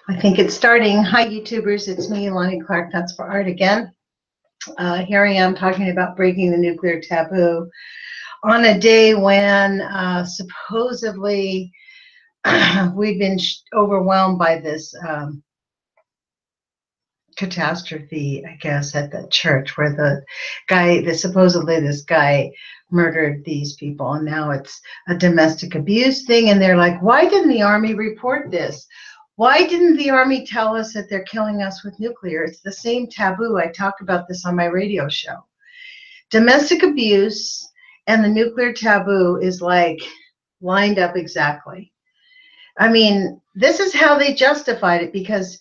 I think it's starting. Hi, YouTubers. It's me, Lonnie Clark, Nuts for Art again. Here I am talking about breaking the nuclear taboo on a day when supposedly we've been overwhelmed by this catastrophe, I guess, at the church where the guy, supposedly this guy murdered these people, and now it's a domestic abuse thing, and they're like, why didn't the Army report this? Why didn't the Army tell us that they're killing us with nuclear? It's the same taboo. I talk about this on my radio show. Domestic abuse and the nuclear taboo is like lined up exactly. I mean, this is how they justified it, because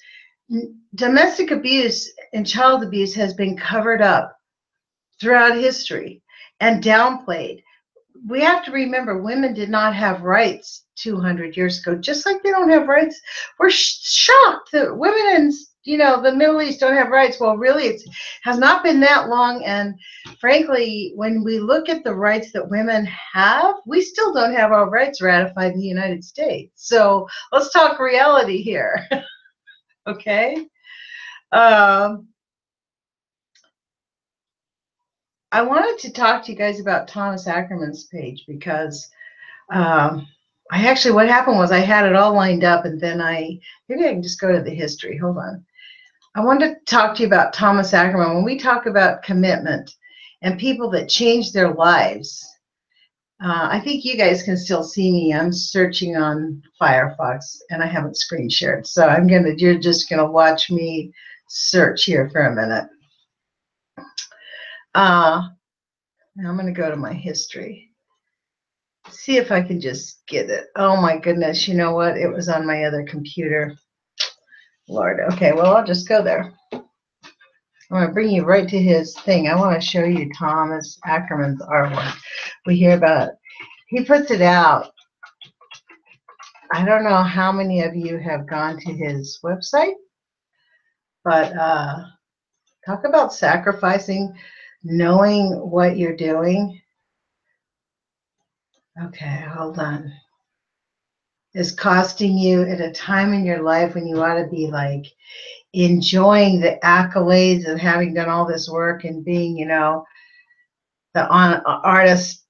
domestic abuse and child abuse has been covered up throughout history and downplayed. We have to remember, women did not have rights 200 years ago, just like they don't have rights. We're shocked that women in the Middle East don't have rights. Well, really, it has not been that long. And frankly, when we look at the rights that women have, we still don't have our rights ratified in the United States. So let's talk reality here. Okay. I wanted to talk to you guys about Thomas Ackerman's page, because what happened was I had it all lined up, and then maybe I can just go to the history. Hold on. I wanted to talk to you about Thomas Ackerman. When we talk about commitment and people that change their lives, I think you guys can still see me. I'm searching on Firefox, and I haven't screen shared. So you're just gonna watch me search here for a minute. Now I'm going to go to my history. See if I can just get it. Oh my goodness, you know what? It was on my other computer. Lord. Okay, well, I'll just go there. I'm going to bring you right to his thing. I want to show you Thomas Ackerman's artwork. We hear about it. He puts it out. I don't know how many of you have gone to his website, but talk about sacrificing, knowing what you're doing. Okay, hold on. Is costing you at a time in your life when you ought to be like enjoying the accolades of having done all this work and being, the artist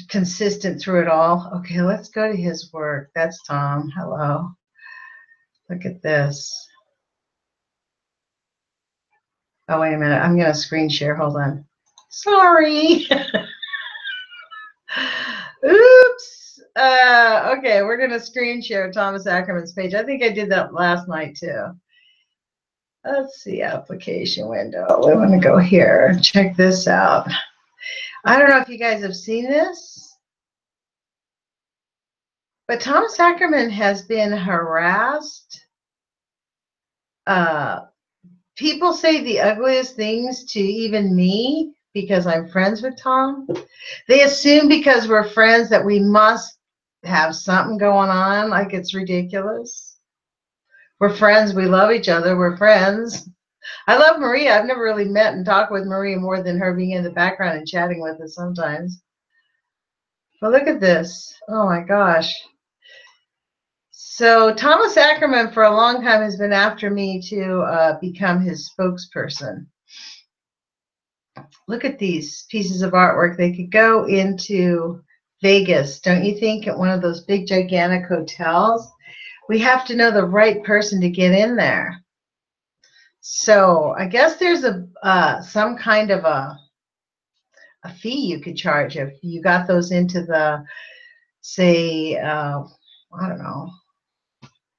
consistent through it all. Okay, let's go to his work. That's Tom. Hello. Look at this. Oh, wait a minute. I'm going to screen share. Hold on. Sorry. Oops. Okay, we're going to screen share Thomas Ackerman's page. I think I did that last night too. Let's see, application window. We want to go here and check this out. I don't know if you guys have seen this, but Thomas Ackerman has been harassed. People say the ugliest things to even me because I'm friends with Tom. They assume because we're friends that we must have something going on, like it's ridiculous. We're friends. We love each other. We're friends. I love Maria. I've never really met and talked with Maria more than her being in the background and chatting with us sometimes. But look at this. Oh, my gosh. So Thomas Ackerman for a long time has been after me to become his spokesperson. Look at these pieces of artwork. They could go into Vegas, don't you think, at one of those big, gigantic hotels? We have to know the right person to get in there. So I guess there's some kind of a fee you could charge if you got those into the, say, I don't know,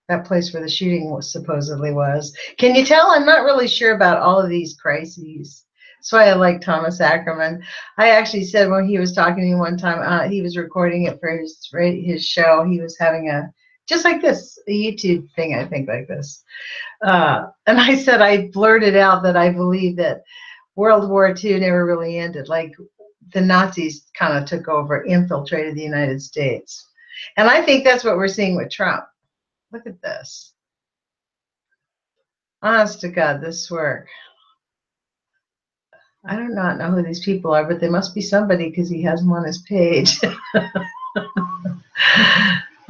that place where the shooting supposedly was. Can you tell? I'm not really sure about all of these crises. That's why I like Thomas Ackerman. I actually said when he was talking to me one time, he was recording it for his show. He was having just like this, a YouTube thing, I think, like this. And I said, I blurted out that I believe that World War II never really ended. Like the Nazis kind of took over, infiltrated the United States. And I think that's what we're seeing with Trump. Look at this. Honest to God, this work. I do not know who these people are, but they must be somebody because he has them on his page.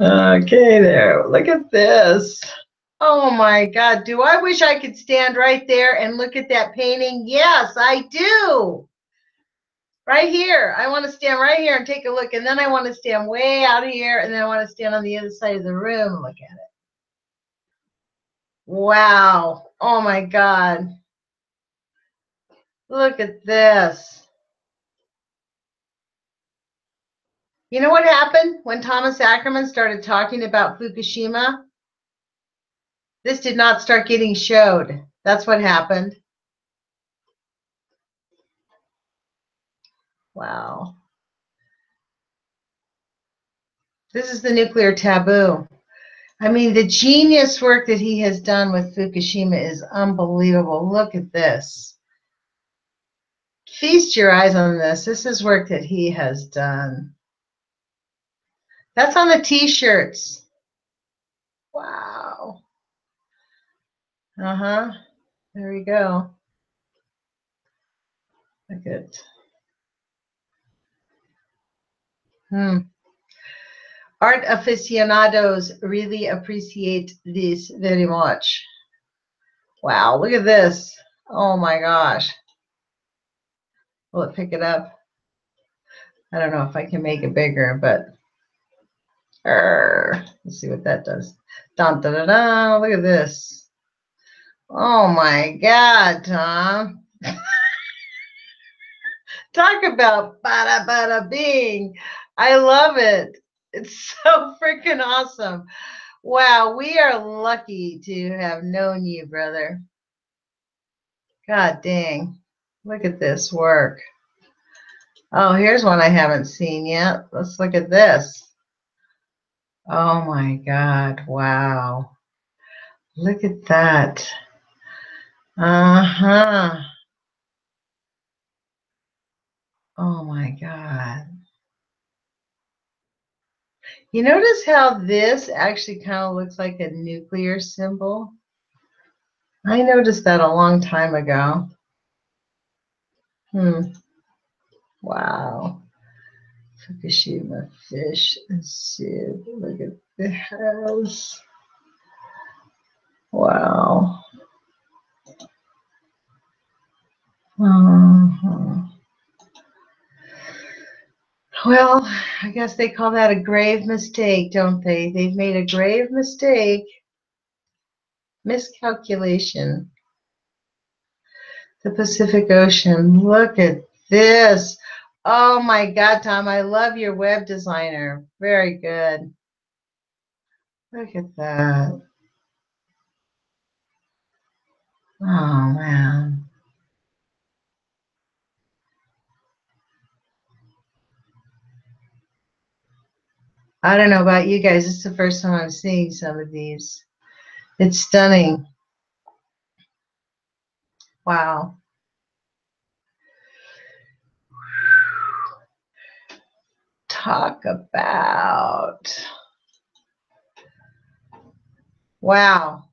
Okay, there. Look at this. Oh my God. Do I wish I could stand right there and look at that painting? Yes, I do. Right here. I want to stand right here and take a look. And then I want to stand way out of here. And then I want to stand on the other side of the room and look at it. Wow. Oh my God. Look at this. You know what happened when Thomas Ackerman started talking about Fukushima? This did not start getting showed. That's what happened. Wow. This is the nuclear taboo. I mean, the genius work that he has done with Fukushima is unbelievable. Look at this. Feast your eyes on this. This is work that he has done. That's on the t-shirts. Wow. Uh-huh. There we go. Look at. Art aficionados really appreciate this very much. Wow, look at this. Oh my gosh. Will it pick it up? I don't know if I can make it bigger, but let's see what that does. Dun, dun, dun, dun. Look at this. Oh my God, Tom. Talk about bada bada bing. I love it. It's so freaking awesome. Wow, we are lucky to have known you, brother. God dang. Look at this work. Oh, here's one I haven't seen yet. Let's look at this. Oh my God. Wow. Look at that. Uh-huh. Oh my God. You notice how this actually kind of looks like a nuclear symbol? I noticed that a long time ago. Wow. Fukushima fish and soup. Look at this. Wow. Well, I guess they call that a grave mistake, don't they? They've made a grave mistake. Miscalculation. The Pacific Ocean. Look at this. Oh my God, Tom, I love your web designer. Very good. Look at that. Oh, man. I don't know about you guys. It's the first time I'm seeing some of these. It's stunning. Wow. Talk about. Wow.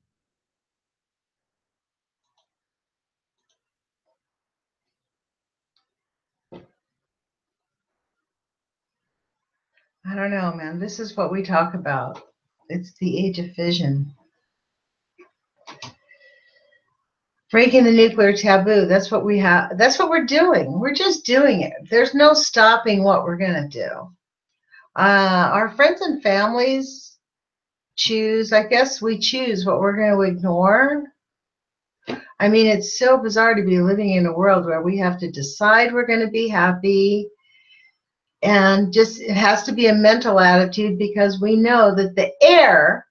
I don't know, man. This is what we talk about. It's the age of fission. Breaking the nuclear taboo. That's what we have. That's what we're doing. We're just doing it. There's no stopping what we're going to do. Our friends and families choose, I guess we choose what we're going to ignore. I mean, it's so bizarre to be living in a world where we have to decide we're going to be happy. And just it has to be a mental attitude because we know that the air,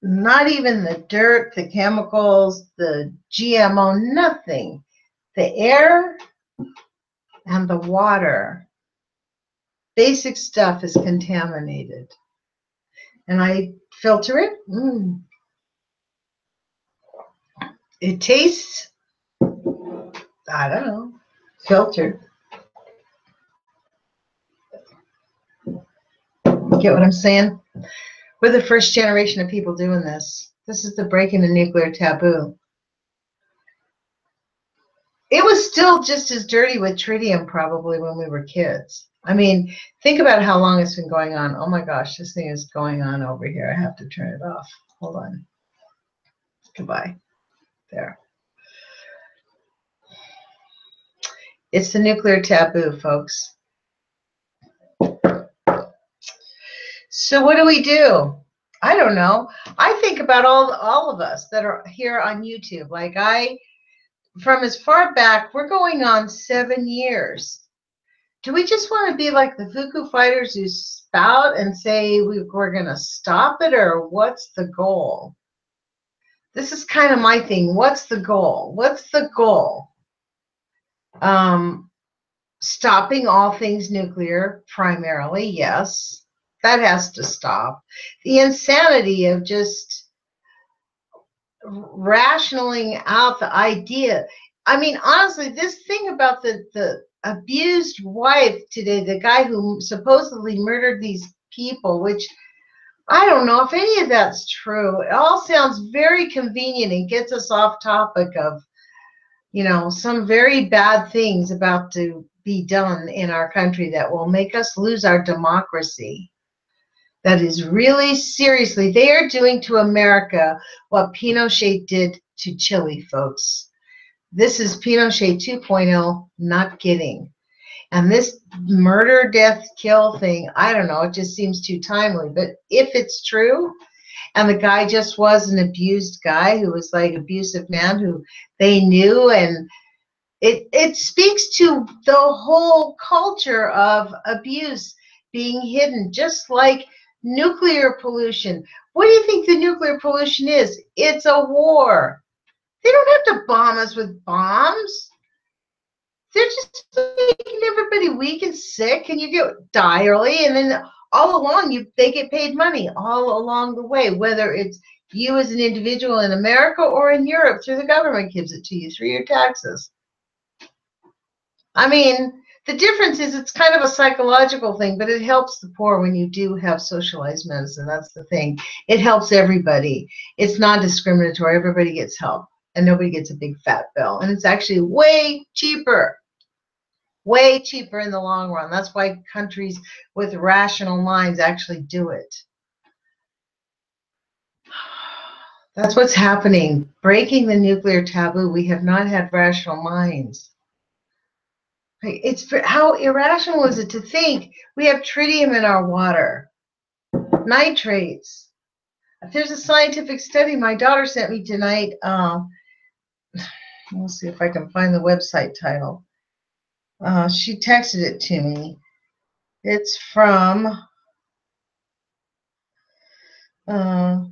not even the dirt, the chemicals, the GMO, nothing. The air and the water, basic stuff is contaminated. And I filter it. It tastes, I don't know, filtered. Get what I'm saying? We're the first generation of people doing this. This is the breaking the nuclear taboo. It was still just as dirty with tritium probably when we were kids. I mean, think about how long it's been going on. Oh my gosh, this thing is going on over here. I have to turn it off. Hold on. Goodbye. There. It's the nuclear taboo, folks. So what do we do? I don't know. I think about all of us that are here on YouTube. Like from as far back, we're going on 7 years. Do we just want to be like the Fuku fighters who spout and say we're going to stop it, or what's the goal? This is kind of my thing. What's the goal? What's the goal? Stopping all things nuclear, primarily, yes. That has to stop. The insanity of just rationaling out the idea. I mean, honestly, this thing about the abused wife today, the guy who supposedly murdered these people, which I don't know if any of that's true. It all sounds very convenient and gets us off topic of, some very bad things about to be done in our country that will make us lose our democracy. That is really seriously, they are doing to America what Pinochet did to Chile, folks. This is Pinochet 2.0, not kidding. And this murder, death, kill thing, I don't know, it just seems too timely. But if it's true, and the guy just was an abused guy who was like abusive man who they knew, and it speaks to the whole culture of abuse being hidden, just like nuclear pollution. What do you think the nuclear pollution is? It's a war. They don't have to bomb us with bombs. They're just making everybody weak and sick, and you die early, and then all along they get paid money all along the way, whether it's you as an individual in America or in Europe through the government gives it to you through your taxes. I mean, the difference is it's kind of a psychological thing, but it helps the poor when you do have socialized medicine. That's the thing. It helps everybody. It's non-discriminatory. Everybody gets help, and nobody gets a big fat bill. And it's actually way cheaper in the long run. That's why countries with rational minds actually do it. That's what's happening. Breaking the nuclear taboo. We have not had rational minds. How irrational is it to think we have tritium in our water, nitrates? There's a scientific study my daughter sent me tonight. We'll see if I can find the website title. She texted it to me. It's from DEVONLIVE,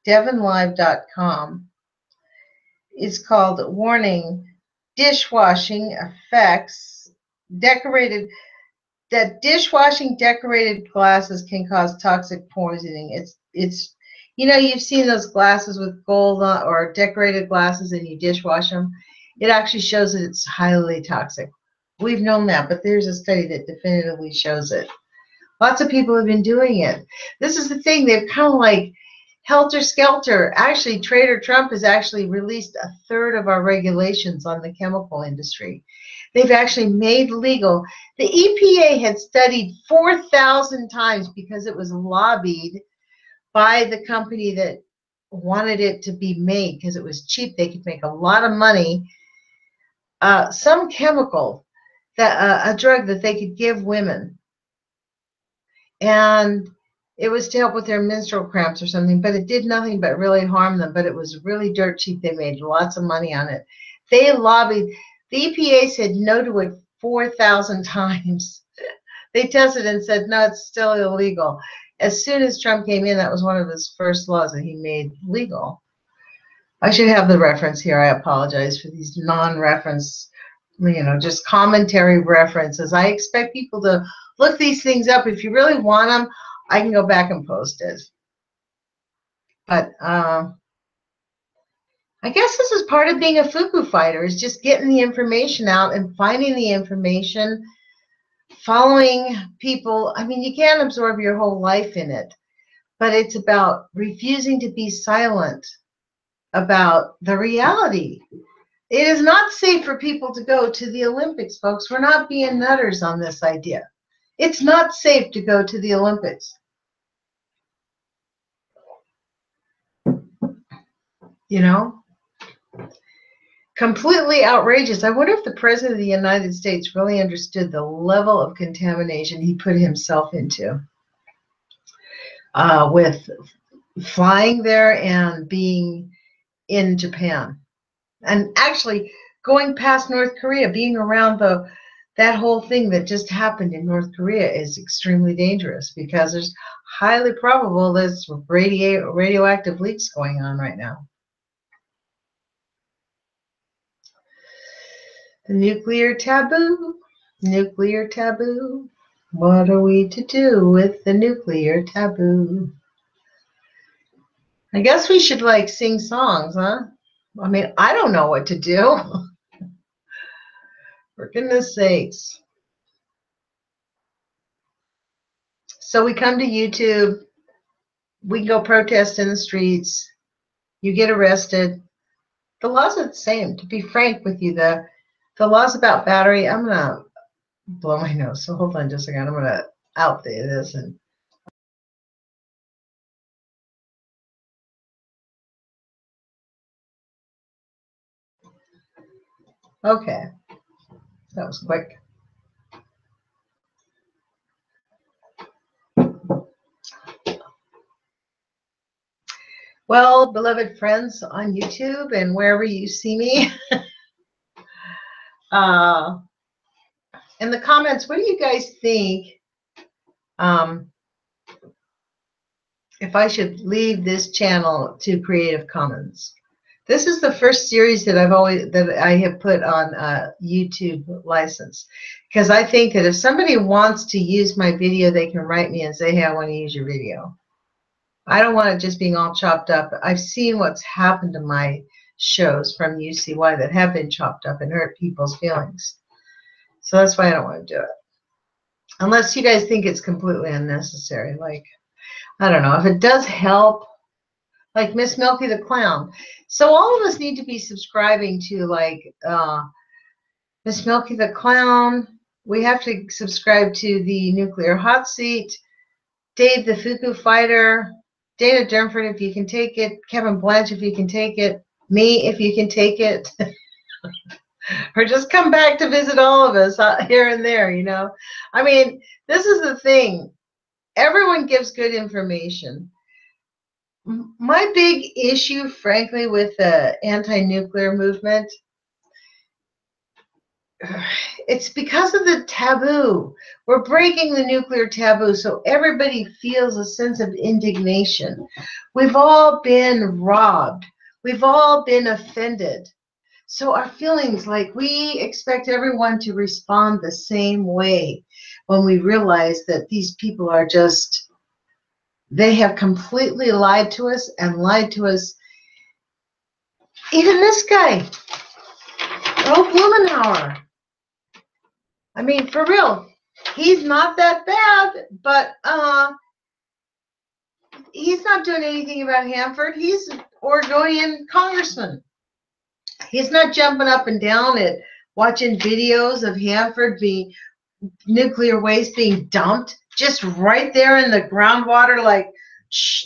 devonlive.com. It's called Warning, Dishwashing Affects Decorated, that dishwashing decorated glasses can cause toxic poisoning. It's you've seen those glasses with gold or decorated glasses and you dishwash them. It actually shows that it's highly toxic. We've known that, but there's a study that definitively shows it. Lots of people have been doing it. This is the thing. They're kind of like helter-skelter. Actually, Trader Trump has actually released 1/3 of our regulations on the chemical industry. They've actually made legal. The EPA had studied 4,000 times because it was lobbied by the company that wanted it to be made because it was cheap. They could make a lot of money. Some chemical, a drug that they could give women. And it was to help with their menstrual cramps or something, but it did nothing but really harm them. But it was really dirt cheap. They made lots of money on it. They lobbied. The EPA said no to it 4,000 times. They tested and said, no, it's still illegal. As soon as Trump came in, that was one of his first laws that he made legal. I should have the reference here. I apologize for these non-reference, just commentary references. I expect people to look these things up. If you really want them, I can go back and post it. But I guess this is part of being a Fuku fighter, is just getting the information out and finding the information, following people. I mean, you can't absorb your whole life in it, but it's about refusing to be silent about the reality. It is not safe for people to go to the Olympics, folks. We're not being nutters on this idea. It's not safe to go to the Olympics. You know? Completely outrageous. I wonder if the President of the United States really understood the level of contamination he put himself into with flying there and being in Japan. And actually going past North Korea, being around that whole thing that just happened in North Korea is extremely dangerous because there's highly probable there's radioactive leaks going on right now. The nuclear taboo, nuclear taboo. What are we to do with the nuclear taboo? I guess we should like sing songs, huh? I mean, I don't know what to do. For goodness sakes. So we come to YouTube. We go protest in the streets. You get arrested. The laws are the same. To be frank with you, the laws about battery, I'm going to blow my nose. So hold on just a second. I'm going to out this and okay. That was quick. Well, beloved friends on YouTube and wherever you see me, in the comments, what do you guys think if I should leave this channel to Creative Commons? This is the first series that I have put on YouTube license, because I think that if somebody wants to use my video, they can write me and say, hey, I want to use your video. I don't want it just being all chopped up. I've seen what's happened to my shows from UCY that have been chopped up and hurt people's feelings. So that's why I don't want to do it. Unless you guys think it's completely unnecessary. Like, I don't know. If it does help, like MsMilkytheClown. So all of us need to be subscribing to like MsMilkytheClown. We have to subscribe to the Nuclear Hotseat, Dave the Fuku Fighter, Dana Durnford if you can take it, Kevin Blanche if you can take it, me if you can take it. Or just come back to visit all of us here and there, you know. I mean, this is the thing. Everyone gives good information. My big issue, frankly, with the anti-nuclear movement, it's because of the taboo. We're breaking the nuclear taboo, so everybody feels a sense of indignation. We've all been robbed. We've all been offended. So our feelings, like we expect everyone to respond the same way when we realize that these people are just, they have completely lied to us and lied to us. Even this guy, Earl Blumenauer. I mean, for real, he's not that bad, but he's not doing anything about Hanford. He's an Oregonian congressman. He's not jumping up and down at watching videos of Hanford being nuclear waste being dumped just right there in the groundwater, like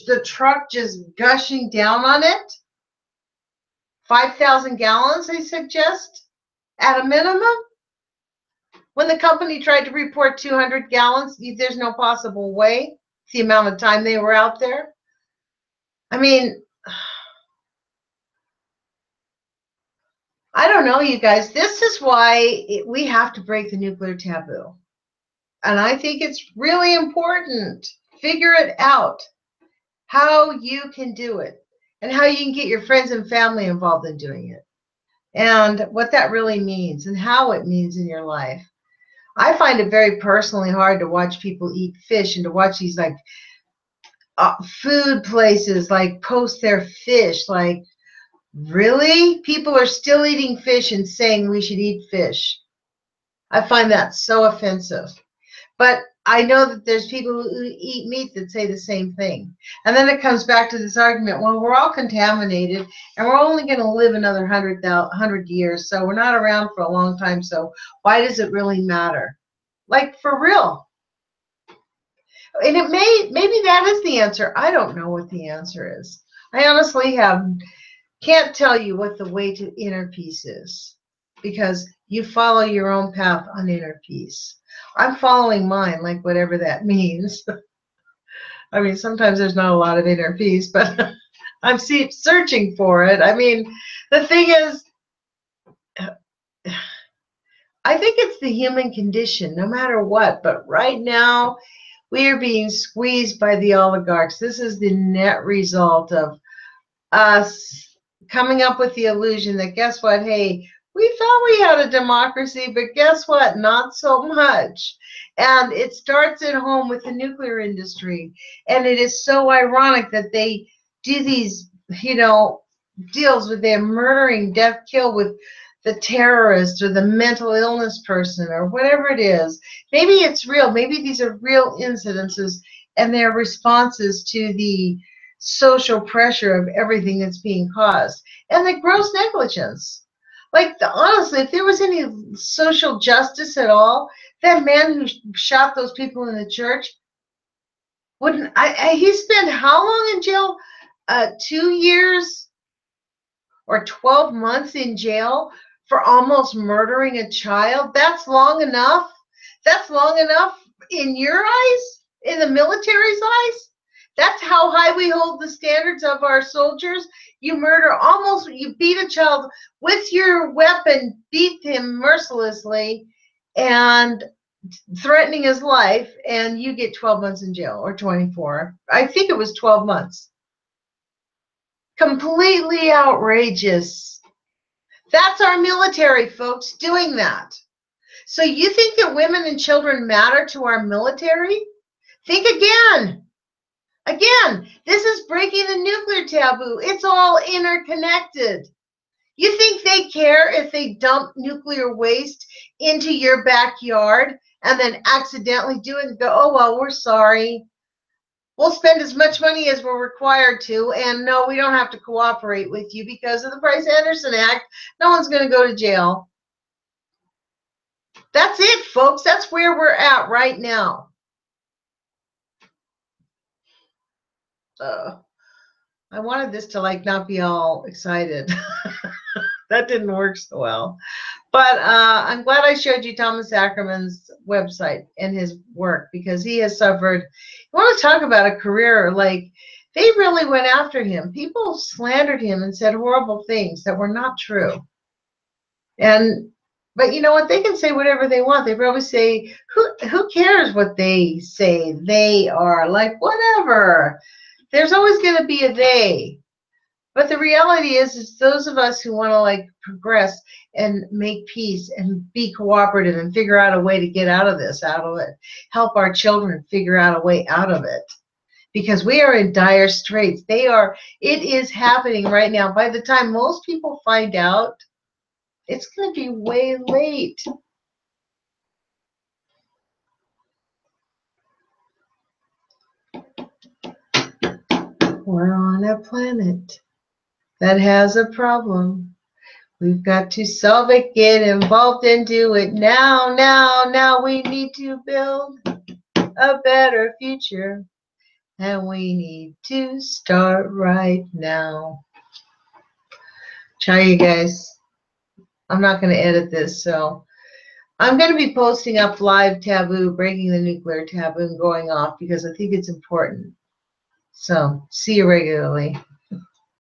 the truck just gushing down on it. 5,000 gallons, they suggest, at a minimum. When the company tried to report 200 gallons, there's no possible way. The amount of time they were out there. I mean, I don't know, you guys. This is why we have to break the nuclear taboo. And I think it's really important. Figure it out, how you can do it and how you can get your friends and family involved in doing it and what that really means and how it means in your life. I find it very personally hard to watch people eat fish and to watch these like food places like post their fish. Like, really? People are still eating fish and saying we should eat fish. I find that so offensive. But I know that there's people who eat meat that say the same thing. And then it comes back to this argument, well, we're all contaminated and we're only going to live another 100 years, so we're not around for a long time, so why does it really matter? Like, for real. And maybe that is the answer. I don't know what the answer is. I honestly can't tell you what the way to inner peace is, because you follow your own path on inner peace. I'm following mine, like whatever that means. I mean, sometimes there's not a lot of inner peace, but I'm searching for it. I mean, the thing is, I think it's the human condition, no matter what. But right now, we are being squeezed by the oligarchs. This is the net result of us coming up with the illusion that, guess what, hey, we thought we had a democracy, but guess what, not so much. And it starts at home with the nuclear industry. And it is so ironic that they do these, deals with their murdering, death, kill with the terrorist or the mental illness person or whatever it is. Maybe it's real. Maybe these are real incidences and they're responses to the social pressure of everything that's being caused. And the gross negligence. Like, honestly, if there was any social justice at all, that man who shot those people in the church wouldn't. He spent how long in jail? 2 years or 12 months in jail for almost murdering a child. That's long enough. That's long enough in your eyes, in the military's eyes. That's how high we hold the standards of our soldiers. You beat a child with your weapon, beat him mercilessly, and threatening his life, and you get 12 months in jail, or 24. I think it was 12 months. Completely outrageous. That's our military, folks, doing that. So you think that women and children matter to our military? Think again. Again, this is breaking the nuclear taboo. It's all interconnected. You think they care if they dump nuclear waste into your backyard and then accidentally do it and go, oh, well, we're sorry. We'll spend as much money as we're required to, and no, we don't have to cooperate with you because of the Price-Anderson Act. No one's going to go to jail. That's it, folks. That's where we're at right now. I wanted this to not be all excited. That didn't work so well. But I'm glad I showed you Thomas Ackerman's website and his work, because he has suffered. You want to talk about a career, they really went after him. People slandered him and said horrible things that were not true. But you know what? They can say whatever they want. They probably say, who cares what they say? They are whatever. There's always going to be a they. But the reality is those of us who want to progress and make peace and be cooperative and figure out a way to get out of it, help our children figure out a way out of it, because we are in dire straits. It is happening right now. By the time most people find out, it's going to be way late. We're on a planet that has a problem. We've got to solve it, get involved, and do it now, now, now. We need to build a better future, and we need to start right now. Try, you guys. I'm not going to edit this, so I'm going to be posting up live taboo, breaking the nuclear taboo, and going off because I think it's important. So, see you regularly.